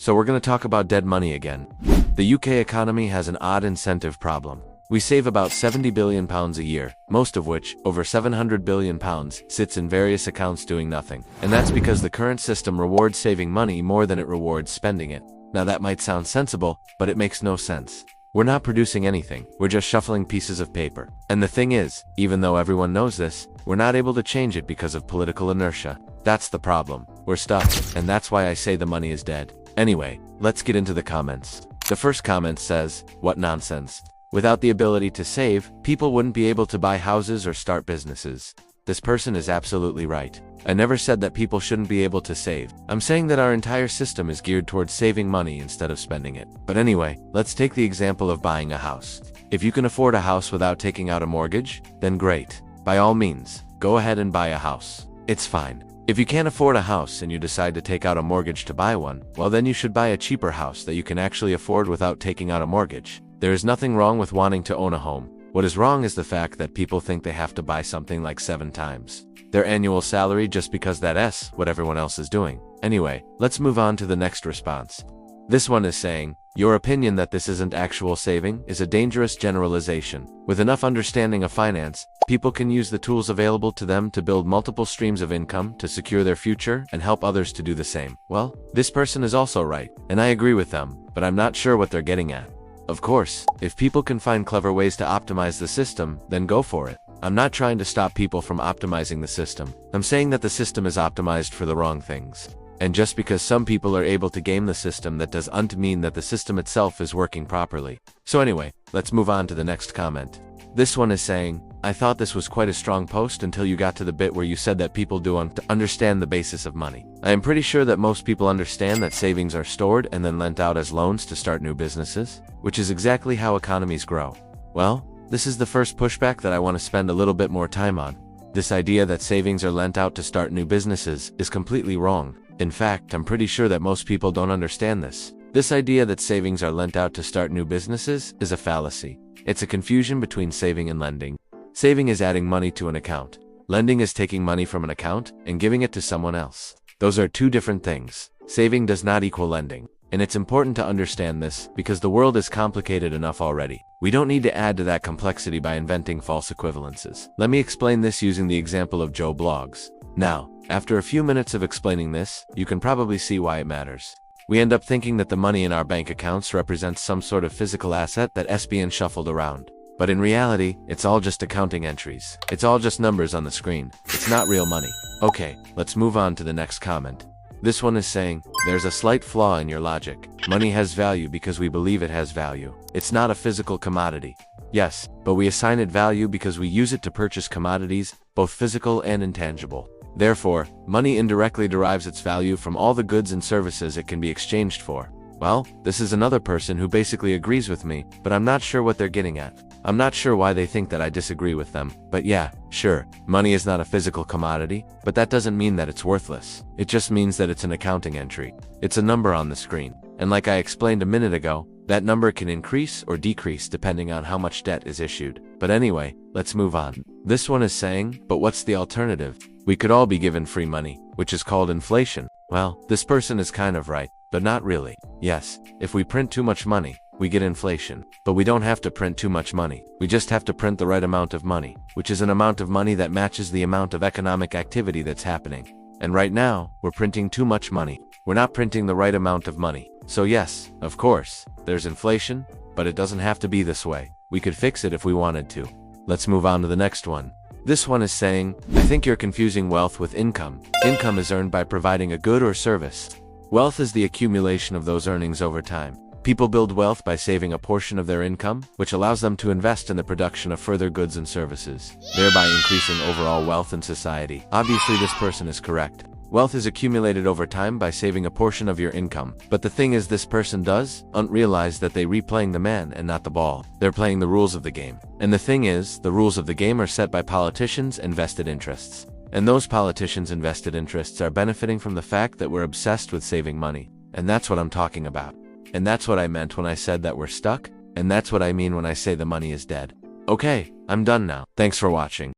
So we're going to talk about dead money again. The UK economy has an odd incentive problem. We save about £70 billion a year, most of which, over £700 billion, sits in various accounts doing nothing. And that's because the current system rewards saving money more than it rewards spending it. Now that might sound sensible, but it makes no sense. We're not producing anything, we're just shuffling pieces of paper. And the thing is, even though everyone knows this, we're not able to change it because of political inertia. That's the problem. We're stuck, and that's why I say the money is dead. Anyway, let's get into the comments. The first comment says, "What nonsense. Without the ability to save, people wouldn't be able to buy houses or start businesses." This person is absolutely right. I never said that people shouldn't be able to save. I'm saying that our entire system is geared towards saving money instead of spending it. But anyway, let's take the example of buying a house. If you can afford a house without taking out a mortgage, then great. By all means, go ahead and buy a house. It's fine. If you can't afford a house and you decide to take out a mortgage to buy one, well then you should buy a cheaper house that you can actually afford without taking out a mortgage. There is nothing wrong with wanting to own a home. What is wrong is the fact that people think they have to buy something like 7 times their annual salary just because that's what everyone else is doing. Anyway, let's move on to the next response. This one is saying, "Your opinion that this isn't actual saving is a dangerous generalization. With enough understanding of finance, people can use the tools available to them to build multiple streams of income to secure their future and help others to do the same." Well, this person is also right, and I agree with them, but I'm not sure what they're getting at. Of course, if people can find clever ways to optimize the system, then go for it. I'm not trying to stop people from optimizing the system. I'm saying that the system is optimized for the wrong things. And just because some people are able to game the system, that doesn't mean that the system itself is working properly. So anyway, let's move on to the next comment. This one is saying, "I thought this was quite a strong post until you got to the bit where you said that people don't understand the basis of money. I am pretty sure that most people understand that savings are stored and then lent out as loans to start new businesses, which is exactly how economies grow." Well, this is the first pushback that I want to spend a little bit more time on. This idea that savings are lent out to start new businesses is completely wrong. In fact, I'm pretty sure that most people don't understand this. This idea that savings are lent out to start new businesses is a fallacy. It's a confusion between saving and lending. Saving is adding money to an account. Lending is taking money from an account and giving it to someone else. Those are two different things. Saving does not equal lending. And it's important to understand this because the world is complicated enough already. We don't need to add to that complexity by inventing false equivalences. Let me explain this using the example of Joe Blogs. Now, after a few minutes of explaining this, you can probably see why it matters. We end up thinking that the money in our bank accounts represents some sort of physical asset that's being shuffled around. But in reality, it's all just accounting entries. It's all just numbers on the screen. It's not real money. Okay, let's move on to the next comment. This one is saying, "There's a slight flaw in your logic. Money has value because we believe it has value. It's not a physical commodity." Yes, but we assign it value because we use it to purchase commodities, both physical and intangible. Therefore, money indirectly derives its value from all the goods and services it can be exchanged for. Well, this is another person who basically agrees with me, but I'm not sure what they're getting at. I'm not sure why they think that I disagree with them, but yeah, sure, money is not a physical commodity, but that doesn't mean that it's worthless. It just means that it's an accounting entry. It's a number on the screen. And like I explained a minute ago, that number can increase or decrease depending on how much debt is issued. But anyway, let's move on. This one is saying, "But what's the alternative? We could all be given free money, which is called inflation." Well, this person is kind of right, but not really. Yes, if we print too much money, we get inflation. But we don't have to print too much money. We just have to print the right amount of money, which is an amount of money that matches the amount of economic activity that's happening. And right now, we're printing too much money. We're not printing the right amount of money. So yes, of course, there's inflation, but it doesn't have to be this way. We could fix it if we wanted to. Let's move on to the next one. This one is saying, "I think you're confusing wealth with income. Income is earned by providing a good or service. Wealth is the accumulation of those earnings over time. People build wealth by saving a portion of their income, which allows them to invest in the production of further goods and services, thereby increasing overall wealth in society." Obviously, this person is correct. Wealth is accumulated over time by saving a portion of your income. But the thing is, this person doesn't realize that they're replaying the man and not the ball. They're playing the rules of the game. And the thing is, the rules of the game are set by politicians and vested interests. And those politicians' and vested interests are benefiting from the fact that we're obsessed with saving money. And that's what I'm talking about. And that's what I meant when I said that we're stuck. And that's what I mean when I say the money is dead. Okay, I'm done now. Thanks for watching.